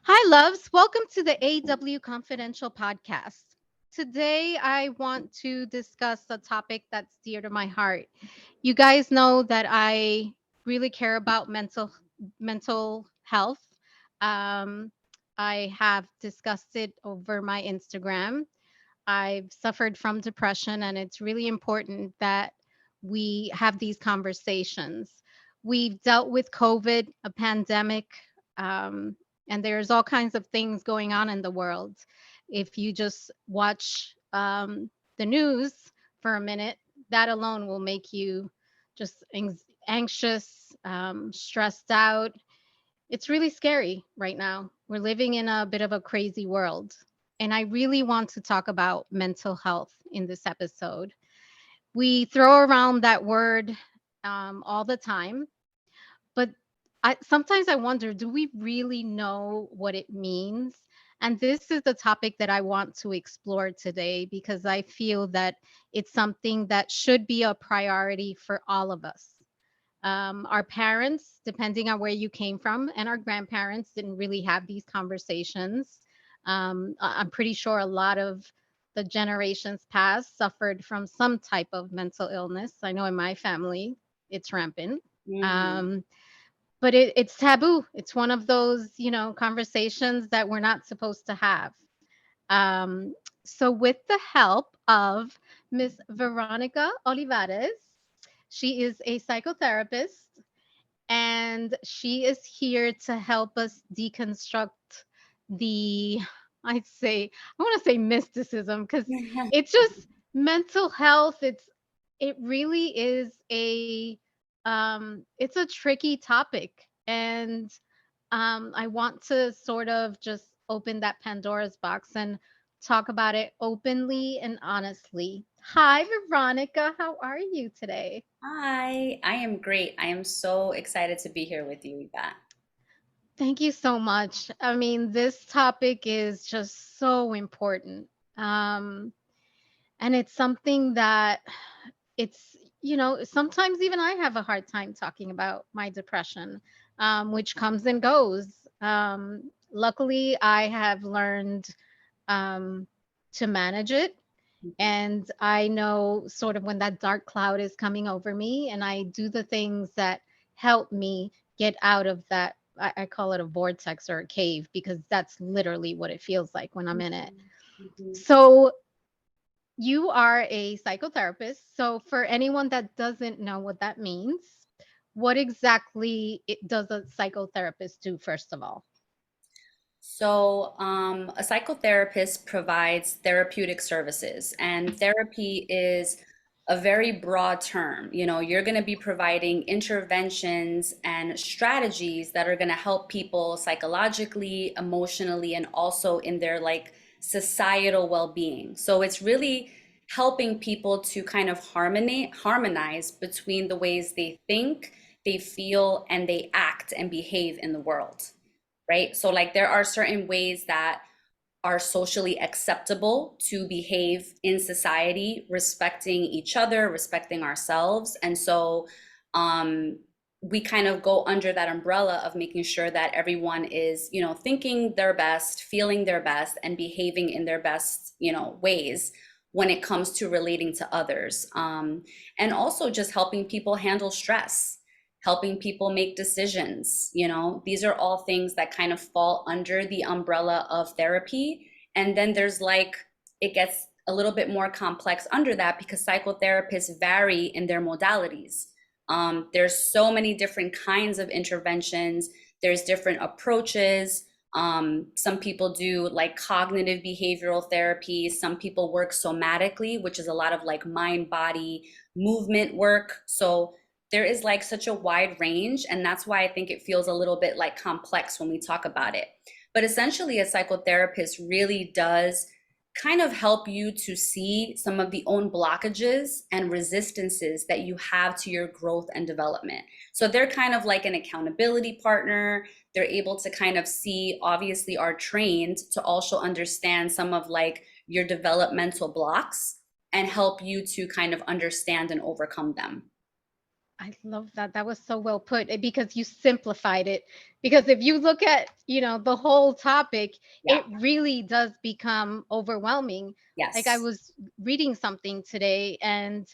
Hi, loves. Welcome to the AW Confidential podcast. Today, I want to discuss a topic that's dear to my heart. You guys know that I really care about mental health. Um, I have discussed it over my Instagram. I've suffered from depression, and it's really important that we have these conversations. We've dealt with COVID, a pandemic, um, and there's all kinds of things going on in the world. If you just watch the news for a minute, that alone will make you just anxious, stressed out. It's really scary right now. We're living in a bit of a crazy world. And I really want to talk about mental health in this episode. We throw around that word all the time, but sometimes I wonder, do we really know what it means? And this is the topic that I want to explore today because I feel that it's something that should be a priority for all of us. Our parents, depending on where you came from, and our grandparents didn't really have these conversations. I'm pretty sure a lot of the generations past suffered from some type of mental illness. I know in my family, it's rampant. Mhm. Um, but it's taboo. It's one of those, conversations that we're not supposed to have. Um, so, with the help of Miss Veronica Olivares, she is a psychotherapist and she is here to help us deconstruct the, I'd say, I want to say mysticism because it's just mental health. It really is it's a tricky topic. And I want to sort of just open that Pandora's box and talk about it openly and honestly. Hi, Veronica. How are you today? Hi, I am great. I am so excited to be here with you, Yvette. Thank you so much. I mean, this topic is just so important. Um, and it's something that sometimes even I have a hard time talking about my depression, which comes and goes. Luckily, I have learned um, to manage it. Mhm. And I know sort of when that dark cloud is coming over me, and I do the things that help me get out of that. I call it a vortex or a cave because that's literally what it feels like when I'm in it. Mhm. Mhm. So, you are a psychotherapist. So, for anyone that doesn't know what that means, what exactly does a psychotherapist do, first of all? A psychotherapist provides therapeutic services, and therapy is a very broad term. You're going to be providing interventions and strategies that are going to help people psychologically, emotionally, and also in their like societal well-being. So it's really helping people to kind of harmonize between the ways they think, they feel, and they act and behave in the world, right? So like there are certain ways that are socially acceptable to behave in society, respecting each other, respecting ourselves. Um, we kind of go under that umbrella of making sure that everyone is, thinking their best, feeling their best, and behaving in their best, ways when it comes to relating to others. And also just helping people handle stress, helping people make decisions. These are all things that kind of fall under the umbrella of therapy. And then there's like, it gets a little bit more complex under that because psychotherapists vary in their modalities. There's so many different kinds of interventions, there's different approaches. Some people do like cognitive behavioral therapy, some people work somatically, which is a lot of like mind body movement work. So there is like such a wide range, and that's why I think it feels a little bit like complex when we talk about it. But essentially, a psychotherapist really does kind of help you to see some of the own blockages and resistances that you have to your growth and development. So they're kind of like an accountability partner. They're able to kind of see, obviously, are trained to also understand some of like your developmental blocks and help you to kind of understand and overcome them. I love that. That was so well put because you simplified it. Because if you look at, the whole topic, Yeah. it really does become overwhelming. Like I Yes. was reading something today and,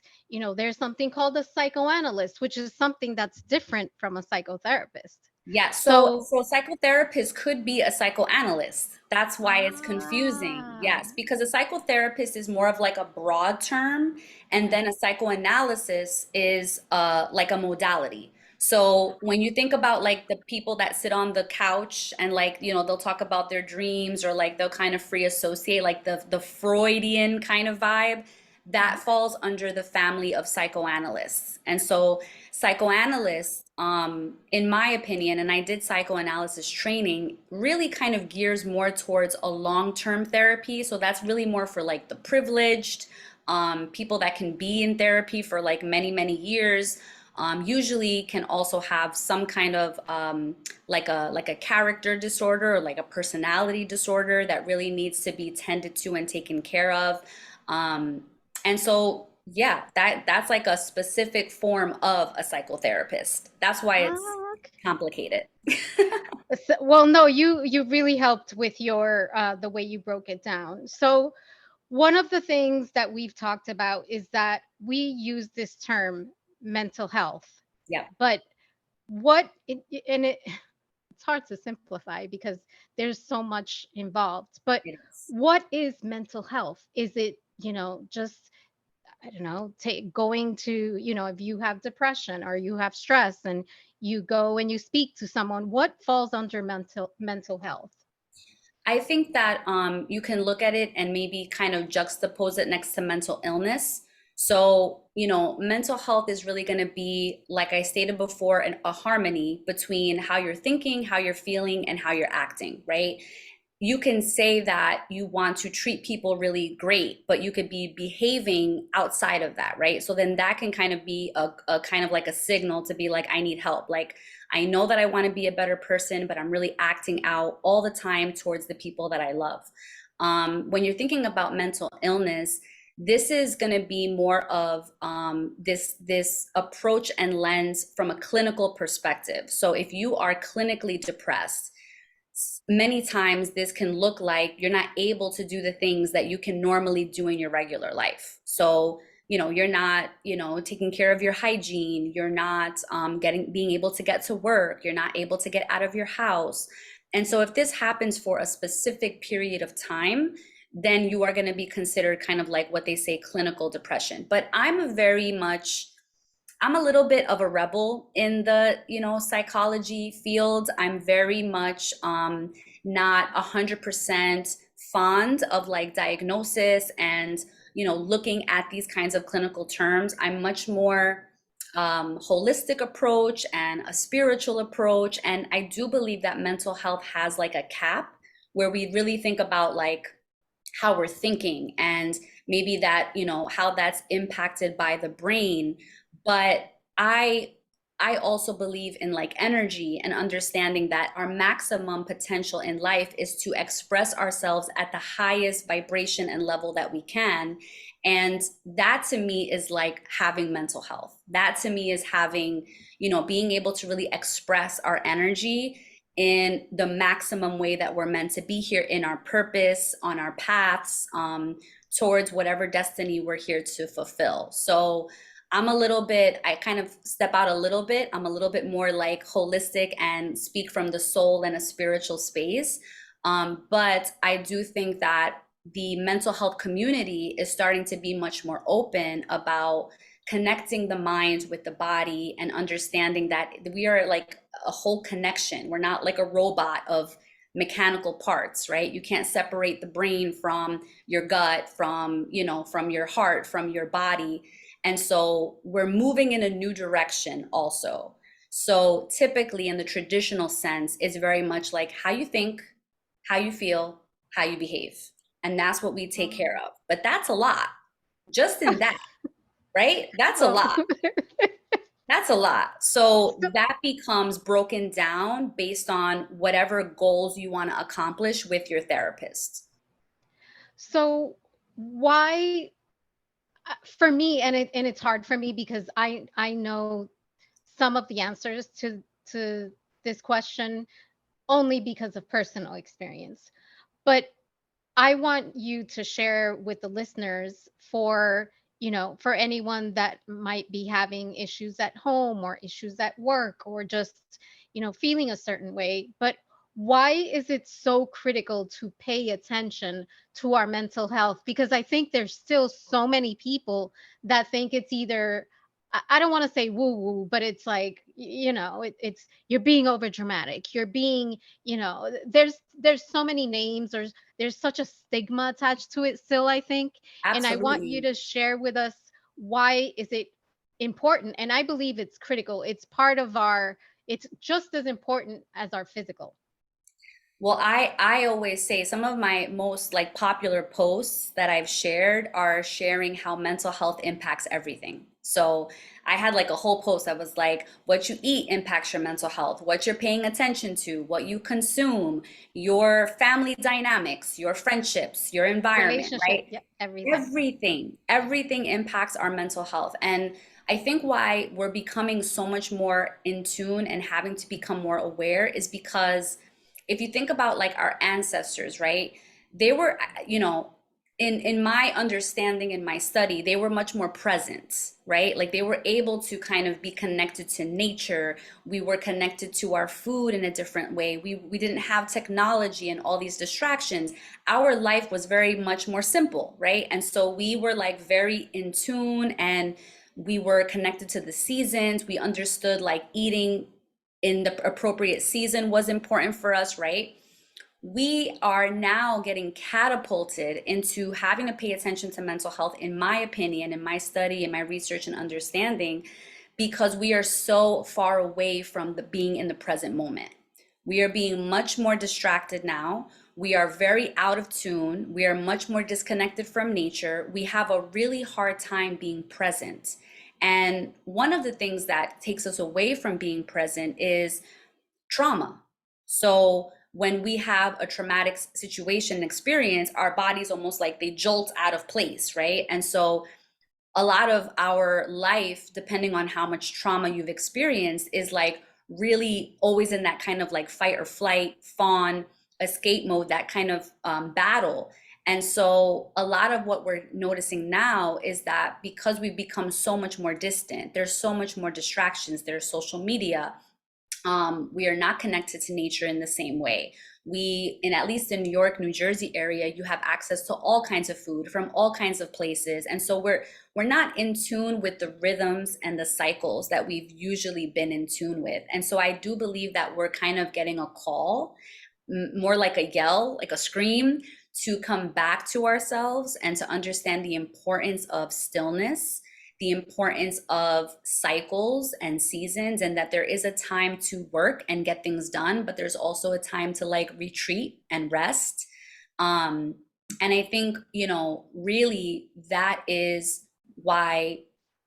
there's something called a psychoanalyst, which is something that's different from a psychotherapist. Yeah, so So, so a psychotherapist could be a psychoanalyst. That's why it's confusing. ah, Yes, because a psychotherapist is more of like a broad term, and then a psychoanalysis is like a modality. So when you think about like the people that sit on the couch and like, they'll talk about their dreams or like they'll kind of free associate like the Freudian kind of vibe, that falls under the family of psychoanalysts. And so psychoanalysts, in my opinion, and I did psychoanalysis training, really kind of gears more towards a long-term therapy. So that's really more for like the privileged, people that can be in therapy for like many, many years. Usually can also have some kind of like a character disorder or like a personality disorder that really needs to be tended to and taken care of. Um, and so, yeah, that's like a specific form of a psychotherapist. That's why it's ah, complicated. well, no, you really helped with your the way you broke it down. So one of the things that we've talked about is that we use this term mental health, Yeah, but what it, and it it's hard to simplify because there's so much involved. But it is. what is mental health? Is it, just, I don't know, going to, if you have depression or you have stress and you go and you speak to someone, what falls under mental health? I think that you can look at it and maybe kind of juxtapose it next to mental illness. So, mental health is really going to be, like I stated before, a harmony between how you're thinking, how you're feeling, and how you're acting, right? You can say that you want to treat people really great, but you could be behaving outside of that, right? So then that can kind of be a kind of like a signal to be like, I need help. Like, I know that I want to be a better person, but I'm really acting out all the time towards the people that I love. When you're thinking about mental illness, this is going to be more of this approach and lens from a clinical perspective. So if you are clinically depressed, many times this can look like you're not able to do the things that you can normally do in your regular life. So, you're not, taking care of your hygiene, you're not being able to get to work, you're not able to get out of your house. And so if this happens for a specific period of time, then you are going to be considered kind of like what they say clinical depression. But I'm a little bit of a rebel in the, psychology field. I'm very much not 100% fond of like diagnosis and, looking at these kinds of clinical terms. I'm much more holistic approach and a spiritual approach. And I do believe that mental health has like a cap where we really think about like how we're thinking and maybe that, how that's impacted by the brain. But i I also believe in like energy and understanding that our maximum potential in life is to express ourselves at the highest vibration and level that we can. And that to me is like having mental health. That to me is having, being able to really express our energy in the maximum way that we're meant to be here in our purpose, on our paths, towards whatever destiny we're here to fulfill. So I kind of step out a little bit. I'm a little bit more like holistic and speak from the soul and a spiritual space. But I do think that the mental health community is starting to be much more open about connecting the mind with the body and understanding that we are like a whole connection. We're not like a robot of mechanical parts, right? You can't separate the brain from your gut, from your heart, from your body. And so we're moving in a new direction also. So typically in the traditional sense, it's very much like how you think, how you feel, how you behave. And that's what we take care of. But that's a lot. Just in that, right? That's a Well, lot. That's a lot. So so, that becomes broken down based on whatever goals you want to accomplish with your therapist. so why, for me, and it's hard for me because I know some of the answers to this question only because of personal experience. But I want you to share with the listeners for, for anyone that might be having issues at home or issues at work or just, feeling a certain way. But why is it so critical to pay attention to our mental health? Because I think there's still so many people that think it's either, I don't want to say woo woo, but it's like, it's you're being over dramatic. You're being, there's so many names, or there's such a stigma attached to it still, I think. And I want you Absolutely. to share with us, why is it important? And I believe it's critical. It's part of our, it's just as important as our physical. Well, I always say some of my most like popular posts that I've shared are sharing how mental health impacts everything. So I had like a whole post that was like, what you eat impacts your mental health, what you're paying attention to, what you consume, your family dynamics, your friendships, your environment, Relationship, right? yeah, everything. Everything impacts our mental health. And I think why we're becoming so much more in tune and having to become more aware is because if you think about like our ancestors, right? They were, you know, in my understanding, in my study, they were much more present, right? Like they were able to kind of be connected to nature. We were connected to our food in a different way. We didn't have technology and all these distractions. Our life was very much more simple, right? And so we were like very in tune, and we were connected to the seasons. We understood like eating in the appropriate season was important for us, right? We are now getting catapulted into having to pay attention to mental health, in my opinion, in my study, in my research and understanding, because we are so far away from the being in the present moment. We are being much more distracted now. We are very out of tune. We are much more disconnected from nature. We have a really hard time being present. And one of the things that takes us away from being present is trauma. So when we have a traumatic situation experience, our body's almost like they jolt out of place, right? And so a lot of our life, depending on how much trauma you've experienced, is like really always in that kind of like fight or flight, fawn, escape mode, that kind of battle. And so a lot of what we're noticing now is that because we've become so much more distant, there's so much more distractions, there's social media, we are not connected to nature in the same way. We, in at least in New York, New Jersey area, you have access to all kinds of food from all kinds of places, and so we're not in tune with the rhythms and the cycles that we've usually been in tune with. And so I do believe that we're kind of getting a call, more like a yell, like a scream, to come back to ourselves and to understand the importance of stillness, the importance of cycles and seasons, and that there is a time to work and get things done, but there's also a time to like retreat and rest. Um, and I think, you know, really that is why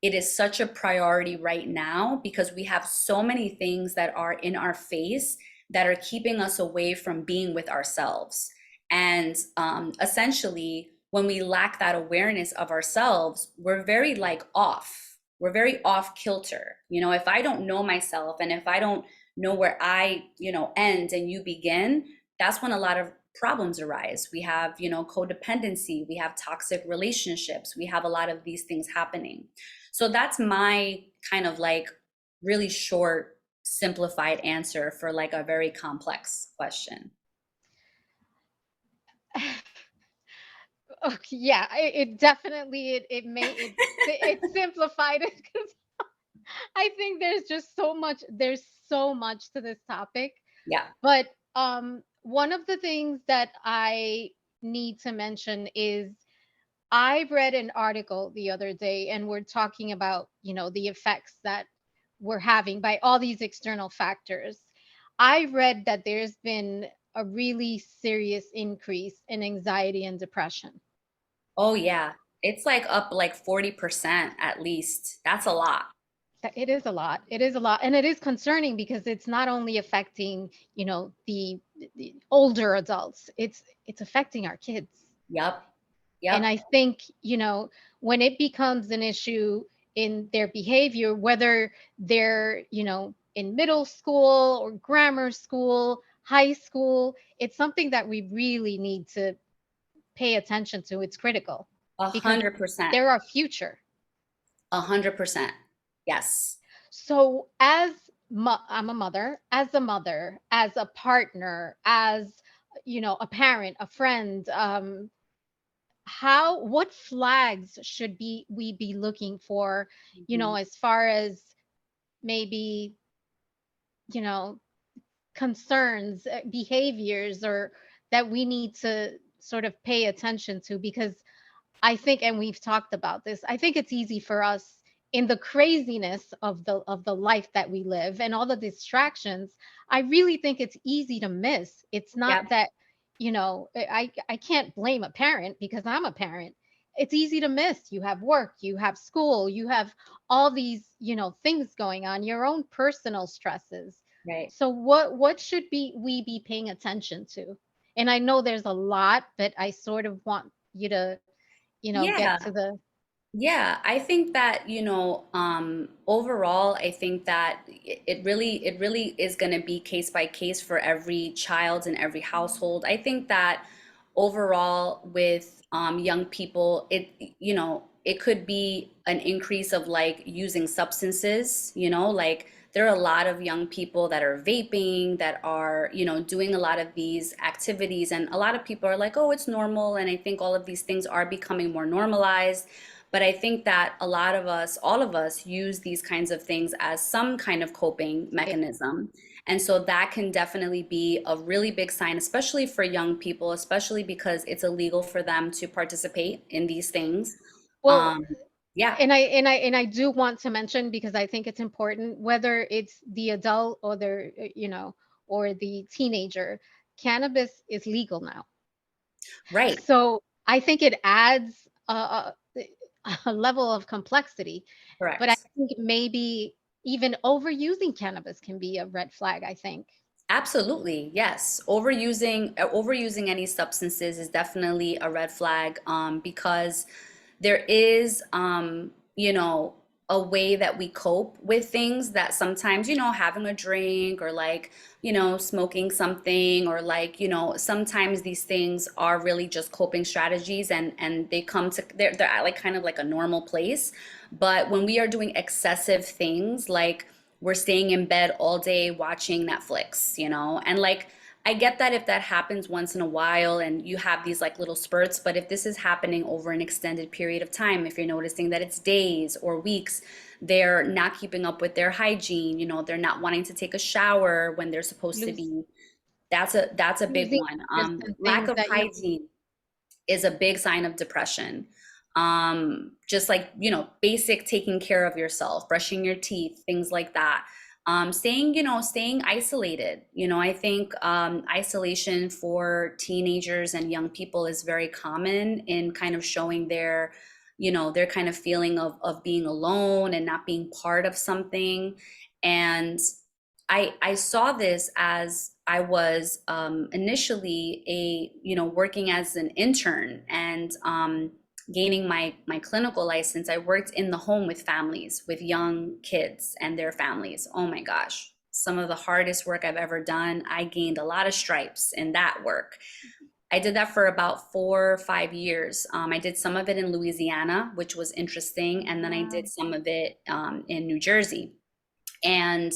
it is such a priority right now, because we have so many things that are in our face that are keeping us away from being with ourselves. And essentially, when we lack that awareness of ourselves, we're very like off. We're very off kilter. You know, if I don't know myself, and if I don't know where I, you know, end and you begin, that's when a lot of problems arise. We have, you know, codependency, we have toxic relationships, we have a lot of these things happening. So that's my kind of like really short, simplified answer for like a very complex question. Okay, yeah, it definitely, it simplified it, because I think there's so much to this topic. Yeah. But one of the things that I need to mention is, I read an article the other day, and we're talking about, the effects that we're having by all these external factors. I read that there's been a really serious increase in anxiety and depression. Oh yeah. It's like up like 40% at least. That's a lot. It is a lot. It is a lot. And it is concerning because it's not only affecting, the older adults, it's affecting our kids. Yep. And Yep. I think, when it becomes an issue, in their behavior, whether they're, in middle school or grammar school, high school. It's something that we really need to pay attention to. It's critical A because hundred percent. they're our future. 100%. Yes. So, I'm a mother, as a partner, as a parent, a friend, what flags should be we be looking for, Mhm. as far as maybe, you know, concerns, behaviors, or that we need to sort of pay attention to? Because I think, and we've talked about this, I think it's easy for us, in the craziness of the life that we live and all the distractions. I really think it's easy to miss. It's not Yep. that, I can't blame a parent because I'm a parent. It's easy to miss. You have work, you have school, you have all these, things going on, your own personal stresses. Right. So what should we be paying attention to? And I know there's a lot, but I sort of want you to get Yeah. to the Yeah, I think that, overall, I think that it really is going to be case by case for every child and every household. I think that overall with young people, it could be an increase of like using substances, like there are a lot of young people that are vaping, that are, doing a lot of these activities, and a lot of people are like, oh, it's normal. And I think all of these things are becoming more normalized. But I think that a lot of us, all of us, use these kinds of things as some kind of coping yeah. mechanism. And so that can definitely be a really big sign, especially for young people, especially because it's illegal for them to participate in these things. Well, Um, yeah, and I do want to mention, because I think it's important, whether it's the adult or or the teenager, cannabis is legal now. right, So I think it adds a level of complexity, but I correct. think maybe even overusing cannabis can be a red flag, I think. Absolutely, yes. Overusing any substances is definitely a red flag, because there is, a way that we cope with things that sometimes, having a drink, or like, smoking something, or like, sometimes these things are really just coping strategies, and they're at like kind of like a normal place. But when we are doing excessive things, like we're staying in bed all day watching Netflix, and like I get that if that happens once in a while and you have these like little spurts, but if this is happening over an extended period of time, if you're noticing that it's days or weeks, they're not keeping up with their hygiene, they're not wanting to take a shower when they're supposed to Lose, be. That's a big losing one. interest in Lack things of that you hygiene is a big sign of depression. Just like, basic taking care of yourself, brushing your teeth, things like that. Staying isolated. I think isolation for teenagers and young people is very common in kind of showing their kind of feeling of being alone and not being part of something. And I saw this as I was initially working as an intern, and gaining my clinical license. I worked in the home with families, with young kids and their families. Oh my gosh, some of the hardest work I've ever done. I gained a lot of stripes in that work. I did that for about 4 or 5 years. I did some of it in Louisiana, which was interesting, and then I Wow. did some of it in New Jersey. And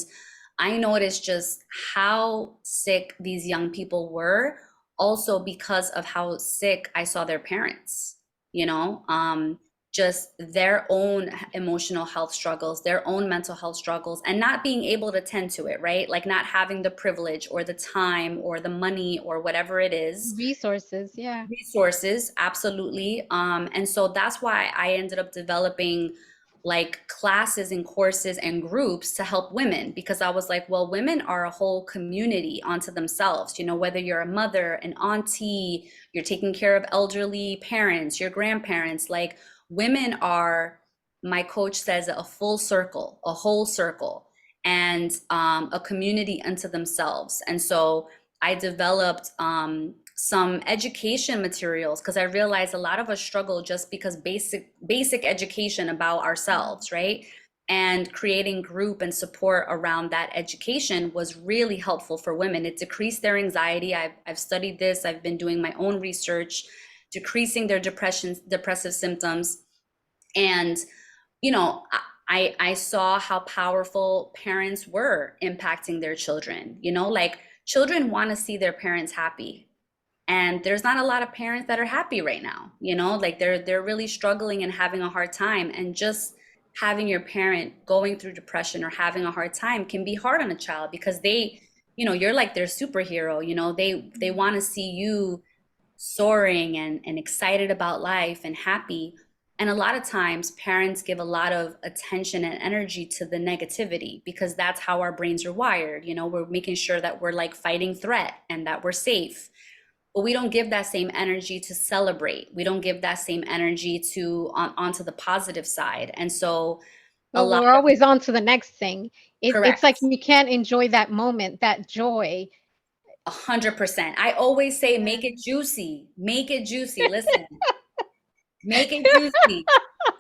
I noticed just how sick these young people were, also because of how sick I saw their parents, you know, um, just their own emotional health struggles, their own mental health struggles, and not being able to tend to it, right? Like not having the privilege or the time or the money or whatever it is. Resources, yeah. Resources, absolutely. And so that's why I ended up developing like classes and courses and groups to help women, because I was like, well, women are a whole community onto themselves. Whether you're a mother, an auntie, you're taking care of elderly parents, your grandparents, like women are, my coach says, a full circle, a whole circle, and a community unto themselves. And so I developed some education materials, because I realized a lot of us struggle just because basic education about ourselves, right? And creating group and support around that education was really helpful for women. It decreased their anxiety. I've studied this. I've been doing my own research, decreasing their depressive symptoms. And, you know, I saw how powerful parents were impacting their children. You know, like children want to see their parents happy. And there's not a lot of parents that are happy right now, you know, like they're really struggling and having a hard time. And just having your parent going through depression or having a hard time can be hard on a child because they, you know, you're like their superhero, you know, they want to see you soaring and excited about life and happy. And a lot of times parents give a lot of attention and energy to the negativity because that's how our brains are wired. You know, we're making sure that we're like fighting threat and that we're safe, but we don't give that same energy to celebrate. We don't give that same energy to onto the positive side. And so a But lot we're of always on to the next thing. It's like correct, you can't enjoy that moment, that joy. 100%. I always say Yeah. make it juicy. Make it juicy. Listen, make it juicy.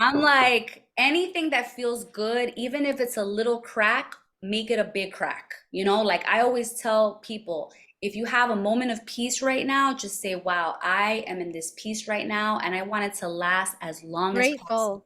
I'm like anything that feels good, even if it's a little crack, make it a big crack. You know, like I always tell people, if you have a moment of peace right now, just say, wow, I am in this peace right now, and I want it to last as long as possible. Grateful.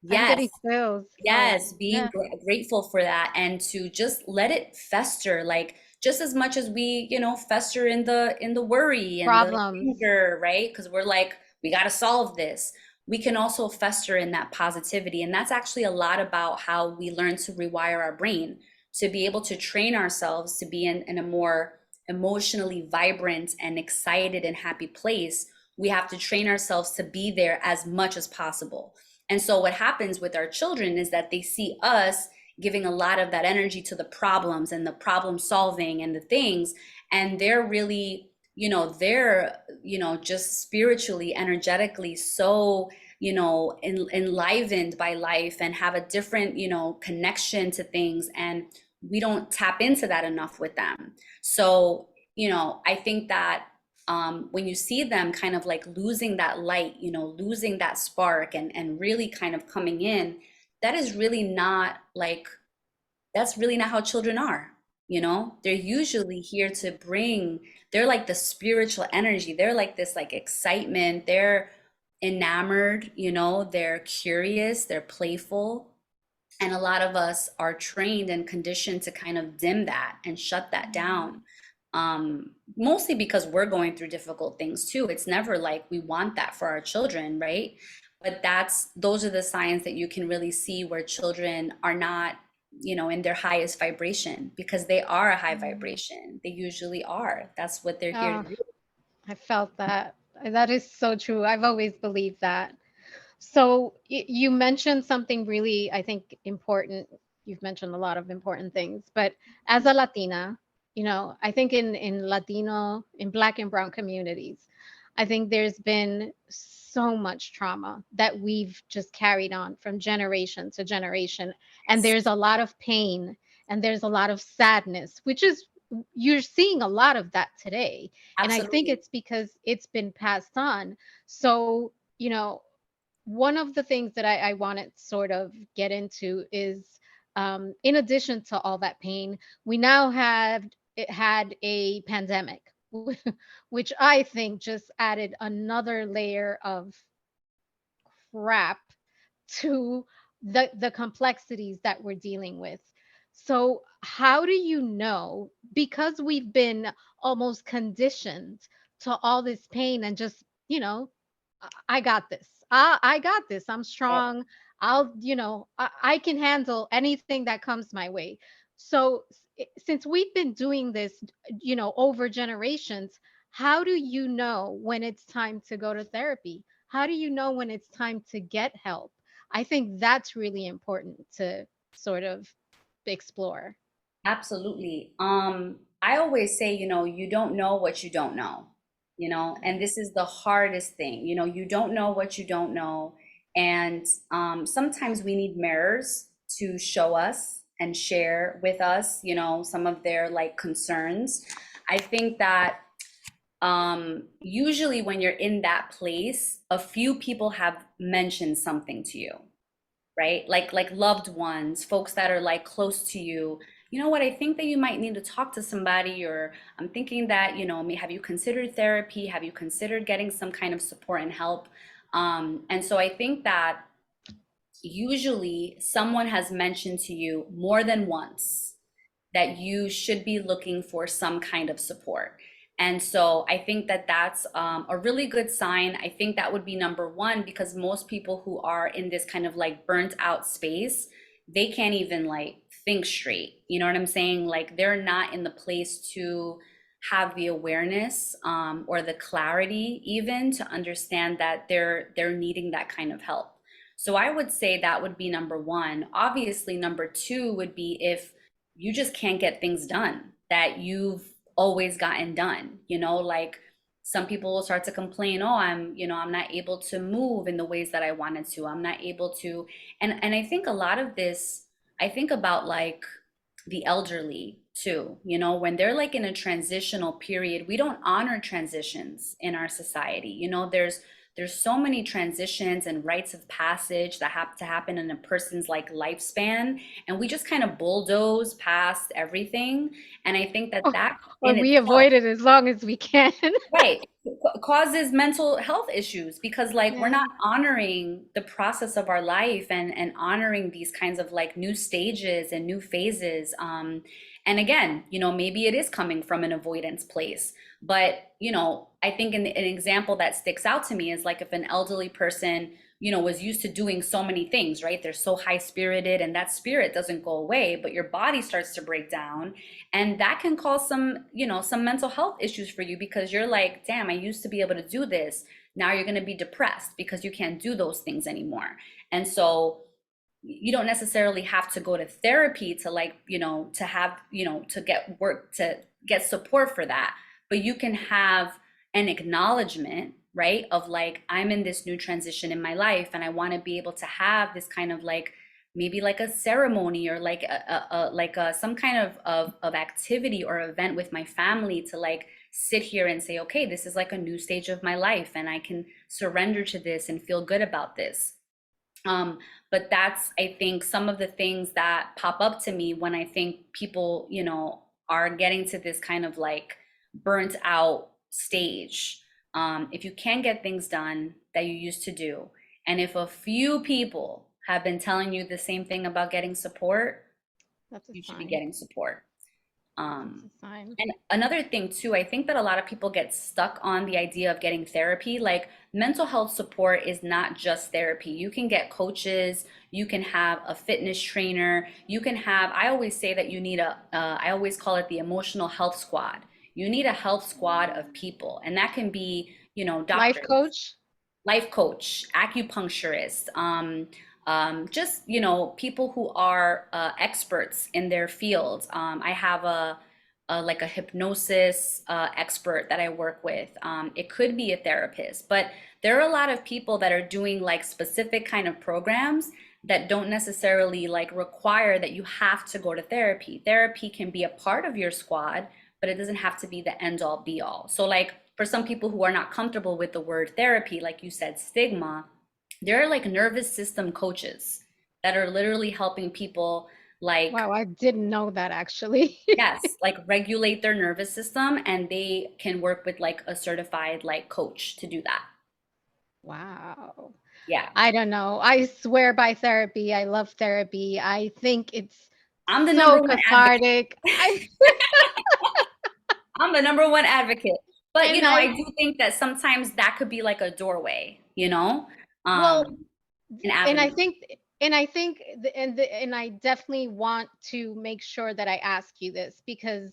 I'm Yes. getting chills. Oh, Yes, being yeah. grateful for that and to just let it fester, like just as much as we, you know, fester in the worry and the Problems. anger, right? Because we're like, we got to solve this. We can also fester in that positivity. And that's actually a lot about how we learn to rewire our brain to be able to train ourselves to be in a more emotionally vibrant and excited and happy place. We have to train ourselves to be there as much as possible. And so what happens with our children is that they see us giving a lot of that energy to the problems and the problem solving and the things, and they're really, just spiritually, energetically so, enlivened by life and have a different, connection to things. And we don't tap into that enough with them. So, I think that when you see them kind of like losing that light, losing that spark and really kind of coming in, that is really not like, that's really not how children are. They're usually here to bring, they're like the spiritual energy. They're like this like excitement. They're enamored, they're curious, they're playful. And a lot of us are trained and conditioned to kind of dim that and shut that down. Mostly because we're going through difficult things too. It's never like we want that for our children, right? But those are the signs that you can really see where children are not, in their highest vibration because they are a high vibration. They usually are. That's what they're here to Oh, do. I felt that. That is so true. I've always believed that. So you mentioned something really, I think, important. You've mentioned a lot of important things, but as a Latina, I think in Latino, in Black and Brown communities, I think there's been so much trauma that we've just carried on from generation to generation. And Yes, there's a lot of pain and there's a lot of sadness, which is, you're seeing a lot of that today. And I think absolutely. it's because it's been passed on. So, one of the things that I want to sort of get into is, in addition to all that pain, we now have it had a pandemic, which I think just added another layer of crap to the complexities that we're dealing with. So how do you know, because we've been almost conditioned to all this pain and just, I got this. I got this. I'm Yep. strong. I can handle anything that comes my way. So since we've been doing this, over generations, how do you know when it's time to go to therapy? How do you know when it's time to get help? I think that's really important to sort of explore. Absolutely. I always say, you don't know what you don't know, and this is the hardest thing, you don't know what you don't know. And sometimes we need mirrors to show us and share with us, some of their like concerns. I think that usually when you're in that place, a few people have mentioned something to you, right? Like loved ones, folks that are like close to you. You know what? I think that you might need to talk to somebody, or I'm thinking that, have you considered therapy? Have you considered getting some kind of support and help? And so I think that usually someone has mentioned to you more than once that you should be looking for some kind of support. And so I think that that's a really good sign. I think that would be number one, because most people who are in this kind of like burnt out space, they can't even like think straight. You know what I'm saying? Like they're not in the place to have the awareness or the clarity even to understand that they're needing that kind of help. So I would say that would be number one. Obviously, number two would be if you just can't get things done that you've always gotten done. Like some people will start to complain, oh, I'm not able to move in the ways that I wanted to. I'm not able to. And I think a lot of this, I think about like the elderly too, when they're like in a transitional period. We don't honor transitions in our society. There's so many transitions and rites of passage that have to happen in a person's like lifespan, and we just kind of bulldoze past everything. And I think that that Or in we itself, avoid it as long as we can. right, causes mental health issues, because like we're Yeah. not honoring the process of our life, and honoring these kinds of like new stages and new phases. And again, maybe it is coming from an avoidance place, but I think an example that sticks out to me is like if an elderly person was used to doing so many things, right? They're so high spirited, and that spirit doesn't go away, but your body starts to break down, and that can cause some mental health issues for you, because you're like, damn, I used to be able to do this. Now you're going to be depressed because you can't do those things anymore. And so you don't necessarily have to go to therapy to like, to have, to get work, to get support for that. But you can have an acknowledgement, right? Of like, I'm in this new transition in my life, and I want to be able to have this kind of like, maybe like a ceremony, or like some kind of activity or event with my family to like sit here and say, okay, this is like a new stage of my life, and I can surrender to this and feel good about this. But that's, I think, some of the things that pop up to me when I think people, are getting to this kind of like burnt out stage. If you can't get things done that you used to do, and if a few people have been telling you the same thing about getting support, That's a you should be sign. getting support. That's Um, a sign. and another thing too, I think that a lot of people get stuck on the idea of getting therapy. Like mental health support is not just therapy. You can get coaches, you can have a fitness trainer, you can have, I always say that you need I always call it the emotional health squad. You need a health squad of people, and that can be, Life doctors, coach? life coach, acupuncturist, just people who are experts in their field. I have like a hypnosis expert that I work with. It could be a therapist, but there are a lot of people that are doing like specific kind of programs that don't necessarily like require that you have to go to therapy. Therapy can be a part of your squad, but it doesn't have to be the end all be all. So like for some people who are not comfortable with the word therapy, like you said, stigma, there are like nervous system coaches that are literally helping people like, Wow, I didn't know that actually. yes, like regulate their nervous system, and they can work with like a certified like coach to do that. Wow. Yeah. I don't know. I swear by therapy. I love therapy. I think it's I'm the number so one advocate. cathartic. I'm the number one advocate. But And I I do think that sometimes that could be like a doorway, well, an and I avenue. think and I definitely want to make sure that I ask you this because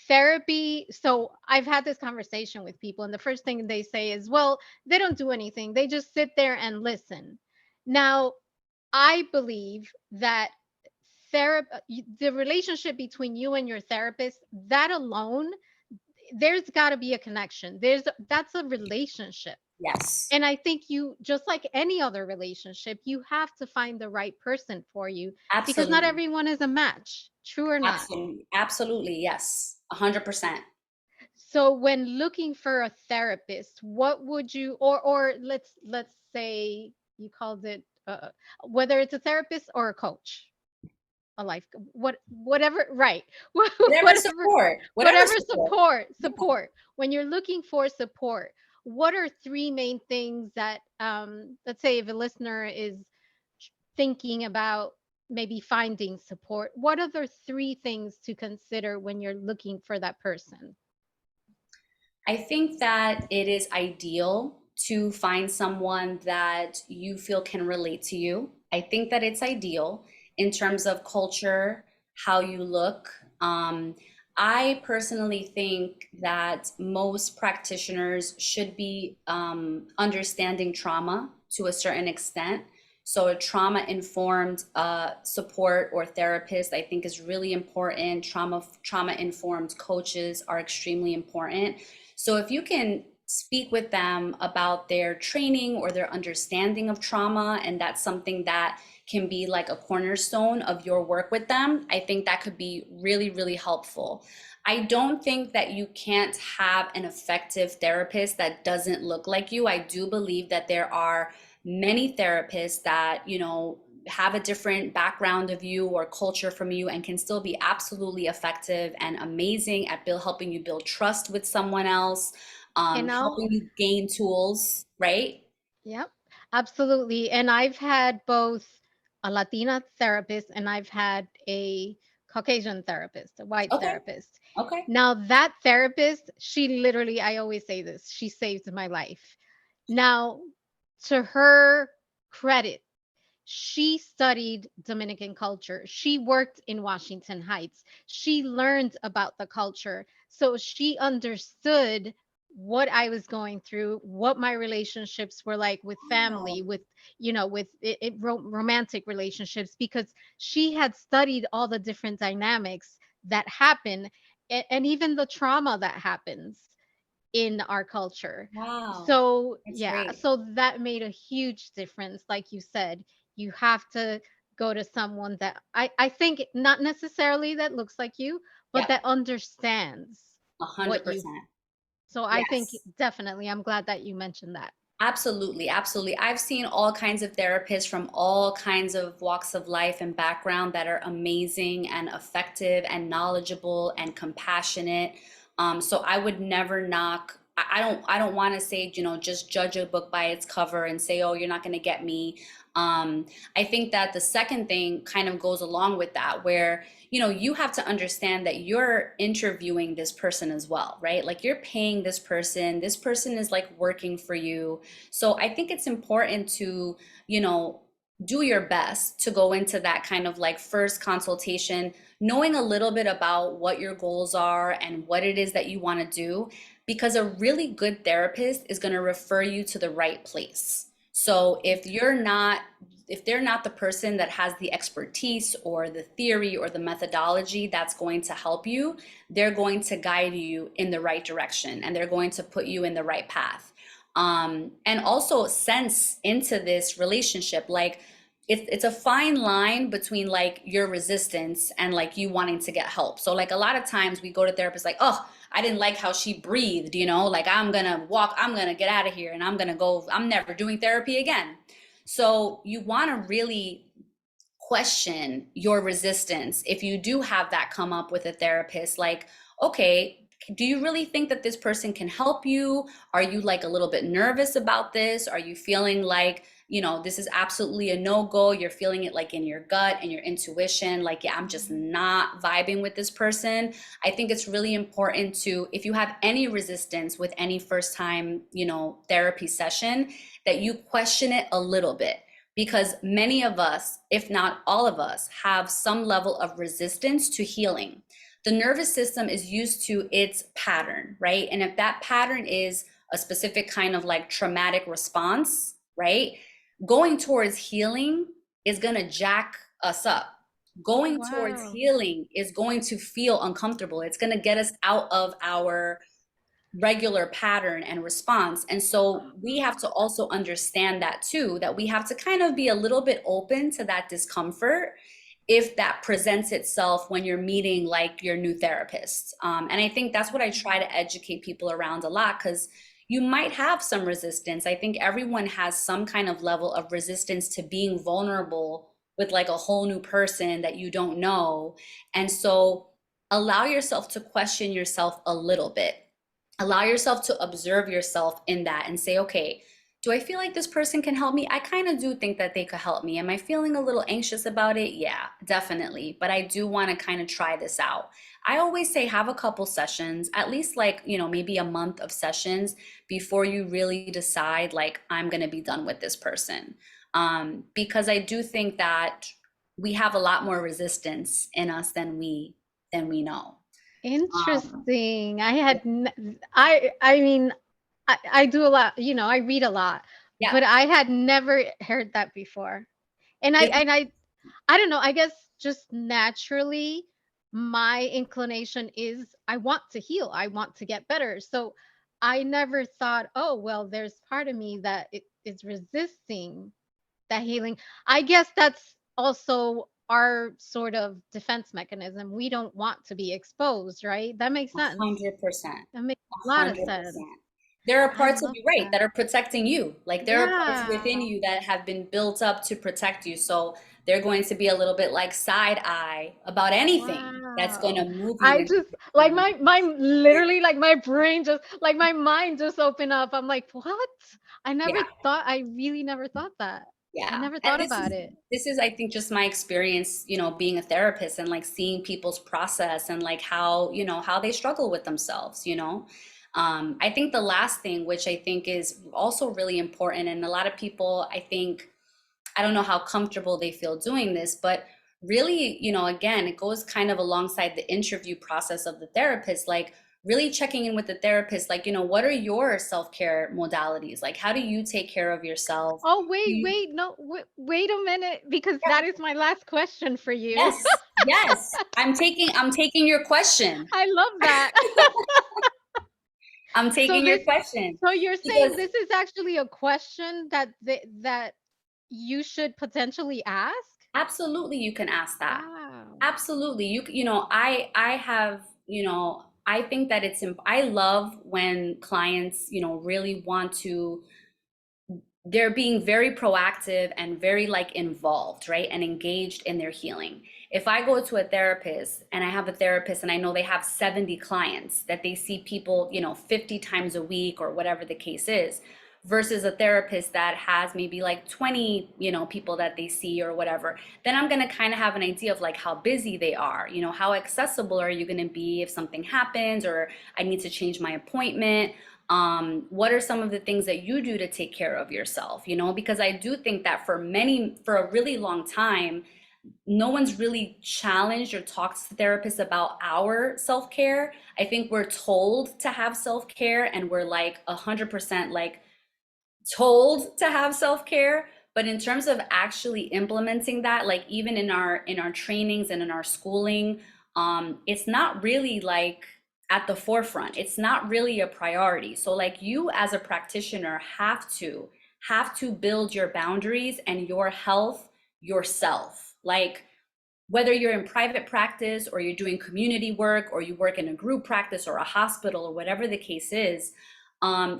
therapy. So I've had this conversation with people, and the first thing they say is, well, they don't do anything, they just sit there and listen. Now, I believe that the relationship between you and your therapist, that alone, there's got to be a connection. That's a relationship. Yes. And I think you, just like any other relationship, you have to find the right person for you because not Absolutely. everyone is a match, true or not. Absolutely. Absolutely. Yes. 100%. So when looking for a therapist, what would you, or let's say you called it, whether it's a therapist or a coach, a life, whatever, right? Whatever Whatever, support, whatever whatever support. support. When you're looking for support, what are three main things that, let's say if a listener is thinking about maybe finding support, what are the three things to consider when you're looking for that person? I think that it is ideal to find someone that you feel can relate to you. I think that it's ideal in terms of culture, how you look. Um, I personally think that most practitioners should be understanding trauma to a certain extent. So a trauma-informed support or therapist, I think, is really important. Trauma-informed coaches are extremely important. So if you can speak with them about their training or their understanding of trauma, and that's something that can be like a cornerstone of your work with them, I think that could be really, really helpful. I don't think that you can't have an effective therapist that doesn't look like you. I do believe that there are many therapists that, have a different background of you or culture from you and can still be absolutely effective and amazing at helping you build trust with someone else, And I'll, helping you gain tools, right? yep, absolutely. And I've had both a Latina therapist and I've had a Caucasian therapist, a white Okay, therapist. okay. Now, that therapist, she literally, I always say this, she saved my life. Now, to her credit, she studied Dominican culture. She worked in Washington Heights. She learned about the culture. So she understood what I was going through, what my relationships were like with Wow. family, with, with romantic relationships, because she had studied all the different dynamics that happen, and even the trauma that happens in our culture. Wow. So, That's yeah, great. so that made a huge difference. Like you said, you have to go to someone that I think not necessarily that looks like you, but Yep, that understands a hundred what you. percent. So I think Yes. definitely, I'm glad that you mentioned that. Absolutely, absolutely. I've seen all kinds of therapists from all kinds of walks of life and background that are amazing and effective and knowledgeable and compassionate. So I would never knock. I don't want to say, just judge a book by its cover and say, oh, you're not going to get me. I think that the second thing kind of goes along with that, where you have to understand that you're interviewing this person as well, right? Like you're paying this person is like working for you. So I think it's important to, you know, do your best to go into that kind of like first consultation, knowing a little bit about what your goals are and what it is that you want to do, because a really good therapist is going to refer you to the right place. So if they're not the person that has the expertise or the theory or the methodology that's going to help you, they're going to guide you in the right direction and they're going to put you in the right path. And also sense into this relationship, like it's a fine line between like your resistance and like you wanting to get help. So like a lot of times we go to therapists like, oh, I didn't like how she breathed, like I'm gonna get out of here and I'm never doing therapy again. So you want to really question your resistance if you do have that come up with a therapist, like, okay, do you really think that this person can help you? Are you like a little bit nervous about this? Are you feeling like, this is absolutely a no-go? You're feeling it like in your gut and your intuition, like, yeah, I'm just not vibing with this person. I think it's really important to, if you have any resistance with any first time, therapy session, that you question it a little bit, because many of us, if not all of us, have some level of resistance to healing. The nervous system is used to its pattern, right? And if that pattern is a specific kind of like traumatic response, right? Going towards healing is going to jack us up. Oh, Going towards wow. healing is going to feel uncomfortable. It's going to get us out of our regular pattern and response. And so we have to also understand that too, that we have to kind of be a little bit open to that discomfort if that presents itself when you're meeting like your new therapist. And I think that's what I try to educate people around a lot, because you might have some resistance. I think everyone has some kind of level of resistance to being vulnerable with like a whole new person that you don't know. And so allow yourself to question yourself a little bit. Allow yourself to observe yourself in that and say, okay, do I feel like this person can help me? I kind of do think that they could help me. Am I feeling a little anxious about it? Yeah, definitely. But I do want to kind of try this out. I always say have a couple sessions, at least like, maybe a month of sessions before you really decide like I'm going to be done with this person. Because I do think that we have a lot more resistance in us than we know. Um, Interesting. I mean, I do a lot, I read a lot, yeah, but I had never heard that before. And I this and I don't know, I guess just naturally my inclination is I want to heal. I want to get better. So I never thought, oh, well, there's part of me that it is resisting that healing. I guess that's also our sort of defense mechanism. We don't want to be exposed, right? That makes sense. 100%. That makes a lot of sense. 100%. There are I parts of love you, right, that. that are protecting you. Like there are parts within Yeah. you that have been built up to protect you. So they're going to be a little bit like side eye about anything that's going Wow. to move you I in. just like my literally like my brain just like my mind just opened up. I'm like, "What?" Yeah. I really never thought that. I Yeah. never And thought about it. this is I think just my experience, being a therapist and like seeing people's process and like how they struggle with themselves. I think the last thing, which I think is also really important, and a lot of people, I think, I don't know how comfortable they feel doing this, but really, again, it goes kind of alongside the interview process of the therapist, like really checking in with the therapist, like, what are your self-care modalities? Like, how do you take care of yourself? Oh, Do wait, you, wait, no, wait a minute, because yeah, that is my last question for you. yes, yes. I'm taking your question. I love that. I'm So taking your this question so you're saying because this is actually a question that you should potentially ask? absolutely you can ask that. Wow. Absolutely. I have, I think that I love when clients, really want to, they're being very proactive and very like involved, right? And engaged in their healing. If I go to a therapist and I have a therapist and I know they have 70 clients that they see people, 50 times a week or whatever the case is, versus a therapist that has maybe like 20, people that they see or whatever, then I'm going to kind of have an idea of like how busy they are, how accessible are you going to be if something happens or I need to change my appointment. What are some of the things that you do to take care of yourself? Because I do think that for a really long time, no one's really challenged or talked to therapists about our self-care. I think we're told to have self-care and we're like 100% like told to have self-care, but in terms of actually implementing that, like even in our trainings and in our schooling, it's not really like at the forefront. It's not really a priority. So like you as a practitioner have to build your boundaries and your health yourself. Like whether you're in private practice or you're doing community work or you work in a group practice or a hospital or whatever the case is,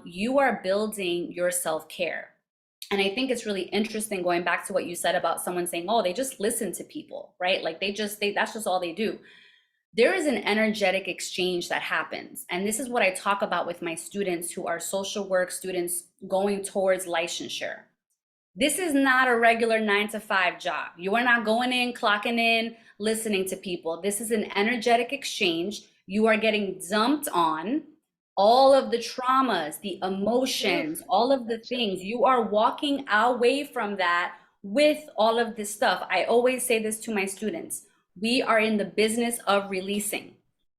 you are building your self-care. And I think it's really interesting going back to what you said about someone saying, oh, they just listen to people, right? Like that's just all they do. There is an energetic exchange that happens. And this is what I talk about with my students who are social work students going towards licensure. This is not a regular 9 to 5 job. You are not going in, clocking in, listening to people. This is an energetic exchange. You are getting dumped on all of the traumas, the Oof, emotions, all of the that things. chills. You are walking away from that with all of this stuff. I always say this to my students. We are in the business of releasing.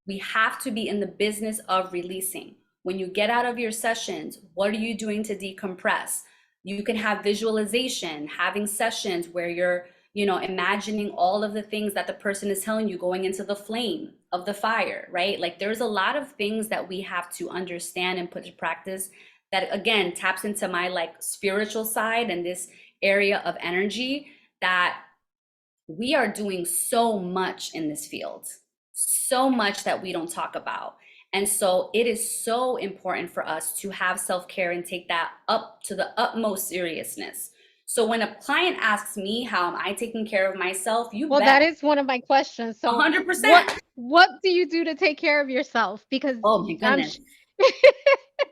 We have to be in the business of releasing. When you get out of your sessions, what are you doing to decompress? You can have visualization, having sessions where you're, imagining all of the things that the person is telling you going into the flame of the fire, right? Like there's a lot of things that we have to understand and put to practice that again taps into my like spiritual side and this area of energy that we are doing so much in this field, so much that we don't talk about. And so it is so important for us to have self-care and take that up to the utmost seriousness. So when a client asks me how am I taking care of myself, you Well, bet, that is one of my questions. So, 100%. what do you do to take care of yourself? Because Oh my I'm goodness. because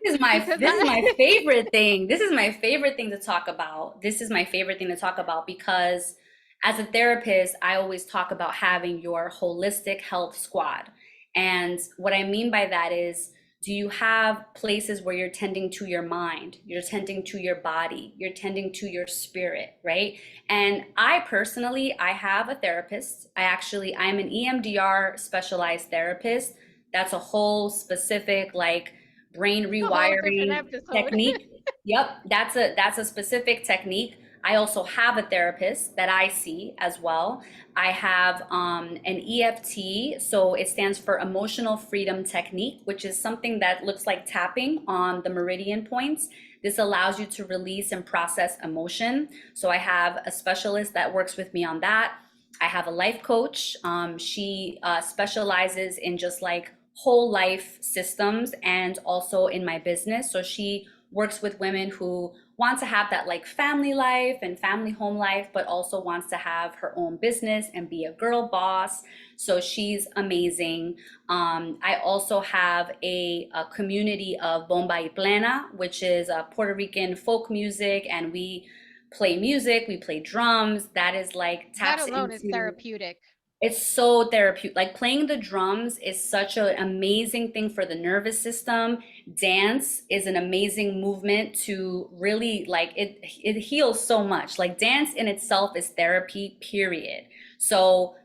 This is my I favorite thing. This is my favorite thing to talk about. This is my favorite thing to talk about because as a therapist, I always talk about having your holistic health squad. And what I mean by that is, do you have places where you're tending to your mind, you're tending to your body, you're tending to your spirit, right? And I personally, I have a therapist. I'm an EMDR specialized therapist. That's a whole specific like brain a whole different rewiring episode. technique. Yep, that's a specific technique. I also have a therapist that I see as well. I have an EFT, so it stands for Emotional Freedom Technique, which is something that looks like tapping on the meridian points. This allows you to release and process emotion. So I have a specialist that works with me on that. I have a life coach. She specializes in just like whole life systems and also in my business. So she works with women who want to have that like family life and family home life, but also wants to have her own business and be a girl boss. So she's amazing. I also have a community of Bomba y Plena, which is Puerto Rican folk music, and we play music, we play drums. That is like That taps alone is into, therapeutic. it's so therapeutic. Like playing the drums is such an amazing thing for the nervous system. Dance is an amazing movement to really like it heals so much. Like dance in itself is therapy, period. So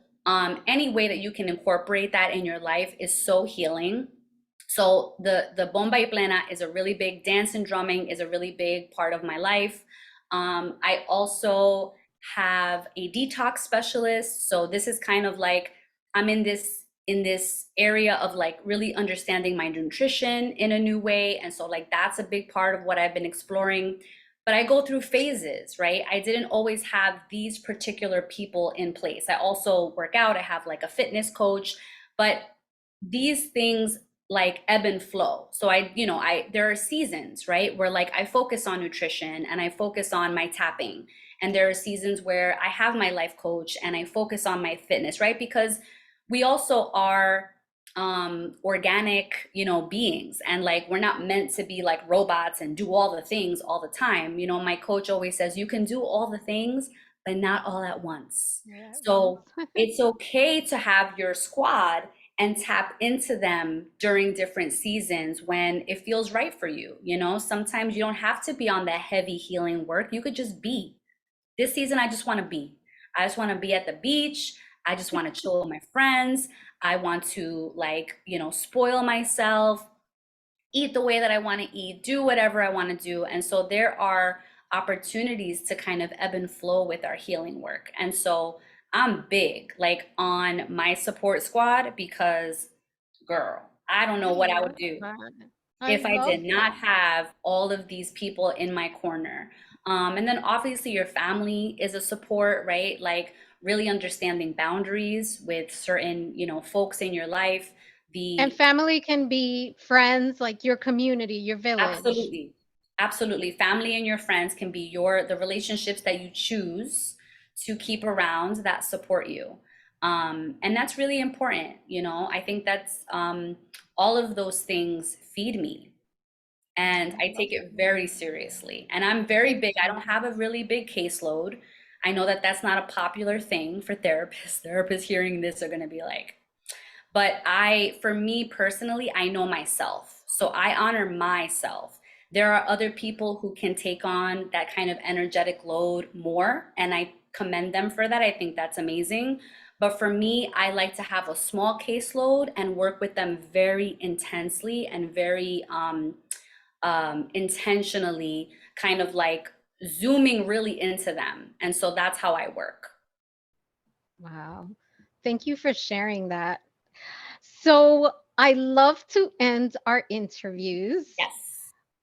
any way that you can incorporate that in your life is so healing. So the bomba y plena is a really big dance and drumming is a really big part of my life. I also have a detox specialist. So this is kind of like I'm in this area of like really understanding my nutrition in a new way. And so like that's a big part of what I've been exploring. But I go through phases, right? I didn't always have these particular people in place. I also work out, I have like a fitness coach, but these things like ebb and flow. So there are seasons, right, where like I focus on nutrition and I focus on my tapping. And there are seasons where I have my life coach and I focus on my fitness, right? Because we also are organic, beings, and like we're not meant to be like robots and do all the things all the time. My coach always says you can do all the things, but not all at once. Yeah, once. So it's okay to have your squad and tap into them during different seasons when it feels right for you. Sometimes you don't have to be on that heavy healing work. You could just be. This season, I just want to be. I just want to be at the beach. I just want to chill with my friends. I want to, like, spoil myself, eat the way that I want to eat, do whatever I want to do. And so there are opportunities to kind of ebb and flow with our healing work. And so I'm big like on my support squad because, girl, I don't know I what I love would do that. I if I love did that. not have all of these people in my corner. And then obviously your family is a support, right? Like really understanding boundaries with certain, folks in your life. And The family can be friends, like your community, your village. Absolutely. Absolutely. Family and your friends can be the relationships that you choose to keep around that support you. And that's really important. I think that's all of those things feed me. And I I love take it that. very seriously. And I'm very Me big. I too. don't have a really big caseload. I know that that's not a popular thing for therapists. Therapists hearing this are going to be like, but for me personally, I know myself. So I honor myself. There are other people who can take on that kind of energetic load more, and I commend them for that. I think that's amazing. But for me, I like to have a small caseload and work with them very intensely and very intentionally, kind of like zooming really into them. And so that's how I work. Wow. Thank you for sharing that. So, I love to end our interviews Yes.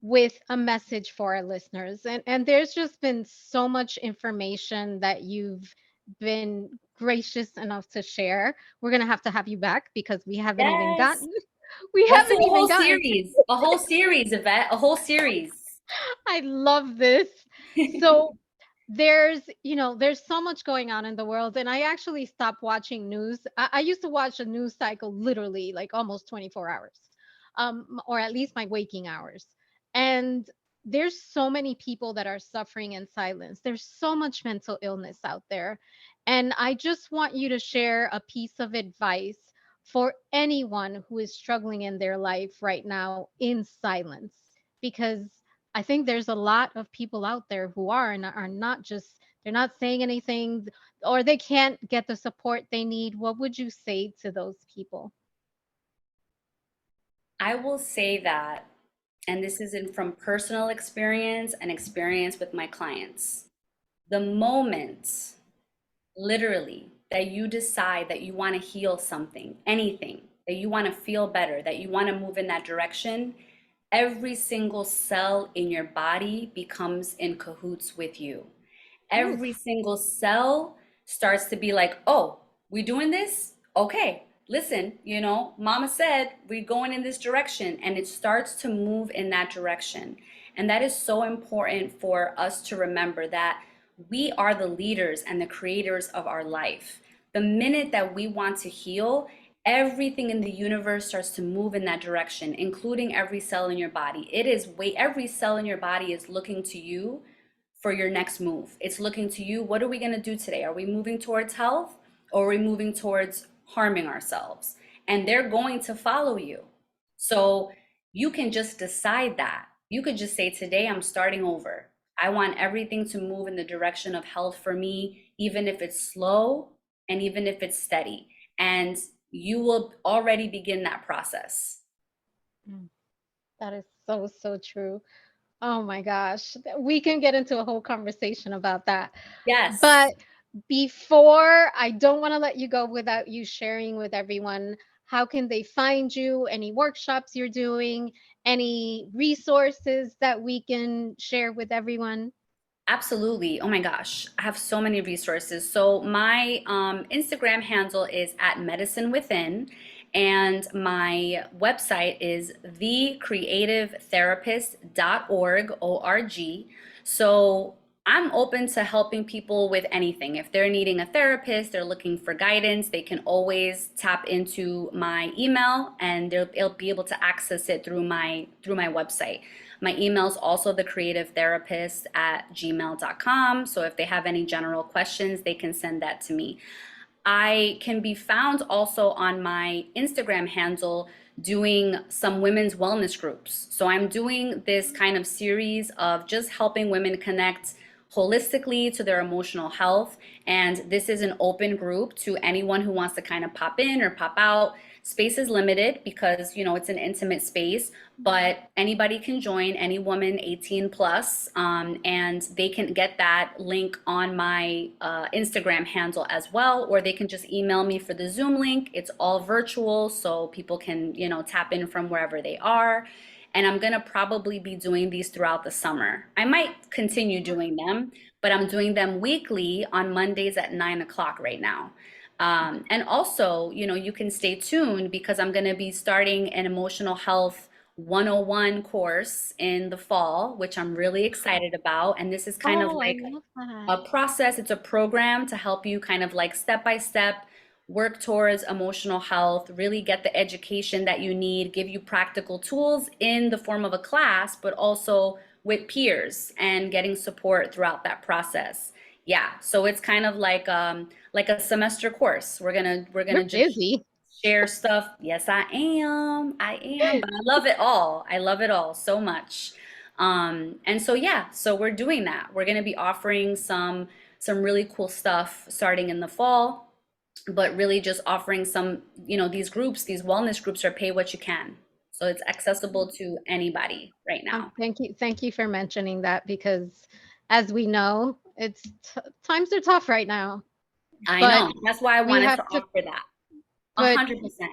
with a message for our listeners. And there's just been so much information that you've been gracious enough to share. We're gonna have to have you back because Yes. we Let's do haven't even gotten to. a whole series, Yvette, a whole series. I love this. So there's so much going on in the world, and I actually stopped watching news. I used to watch a news cycle literally like almost 24 hours, or at least my waking hours. And there's so many people that are suffering in silence. There's so much mental illness out there. And I just want you to share a piece of advice for anyone who is struggling in their life right now in silence, because I think there's a lot of people out there who are not just, they're not saying anything, or they can't get the support they need. What would you say to those people? I will say that, and this is from personal experience and experience with my clients. The moment, literally, that you decide that you want to heal something, anything, that you want to feel better, that you want to move in that direction, every single cell in your body becomes in cahoots with you. Every Oof. single cell starts to be like, oh, we doing this? Okay, listen, mama said we're going in this direction, and it starts to move in that direction. And that is so important for us to remember that we are the leaders and the creators of our life. The minute that we want to heal, everything in the universe starts to move in that direction, including every cell in your body. Every cell in your body is looking to you for your next move. It's looking to you, what are we going to do today? Are we moving towards health, or are we moving towards harming ourselves? And they're going to follow you. So you can just decide that. You could just say, today I'm starting over. I want everything to move in the direction of health for me, even if it's slow and even if it's steady. And you will already begin that process. Mm, that is so, so true. Oh my gosh. We can get into a whole conversation about that. Yes. But before, I don't want to let you go without you sharing with everyone, how can they find you, any workshops you're doing, any resources that we can share with everyone? Absolutely. Oh my gosh, I have so many resources. So my Instagram handle is at Medicine Within, and my website is thecreativetherapist.org, O-R-G. So I'm open to helping people with anything. If they're needing a therapist, they're looking for guidance, they can always tap into my email, and they'll be able to access it through my website. My email is also thecreativetherapist@gmail.com. So if they have any general questions, they can send that to me. I can be found also on my Instagram handle doing some women's wellness groups. So I'm doing this kind of series of just helping women connect holistically to their emotional health. And this is an open group to anyone who wants to kind of pop in or pop out. Space is limited because, it's an intimate space, but anybody can join, any woman 18 plus, and they can get that link on my Instagram handle as well, or they can just email me for the Zoom link. It's all virtual, so people can, tap in from wherever they are. And I'm gonna probably be doing these throughout the summer. I might continue doing them, but I'm doing them weekly on Mondays at 9 o'clock right now. And also, you can stay tuned because I'm going to be starting an emotional health 101 course in the fall, which I'm really excited about. And this is kind of Oh, I like love that. a process, it's a program to help you kind of like step by step work towards emotional health, really get the education that you need, give you practical tools in the form of a class, but also with peers and getting support throughout that process. Yeah, so it's kind of like a semester course. We're gonna You're just busy. share stuff. Yes, I am. I am, but I love it all. I love it all so much. And so yeah, so we're doing that. We're gonna be offering some really cool stuff starting in the fall, but really just offering some, these groups, these wellness groups are pay what you can. So it's accessible to anybody right now. Thank you for mentioning that, because as we know, times are tough right now, I but know. That's why I we wanted have to to, offer that. A but hundred percent.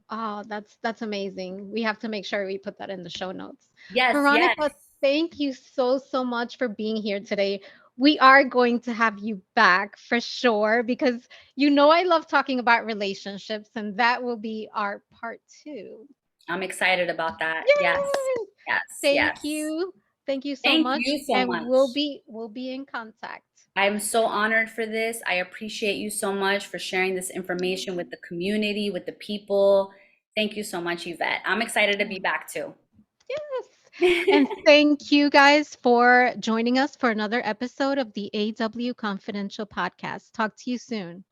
oh, that's amazing. We have to make sure we put that in the show notes. Yes, yes. Veronica, thank you so, so much for being here today. we are going to have you back for sure because I love talking about relationships, and that will be our part two. I'm excited about that. Yes, Yes. yes, Thank yes. you. Thank you so Thank much. you so And we'll much. be in contact. I'm so honored for this. I appreciate you so much for sharing this information with the community, with the people. Thank you so much, Yvette. I'm excited to be back too. Yes. And thank you guys for joining us for another episode of the AW Confidential Podcast. Talk to you soon.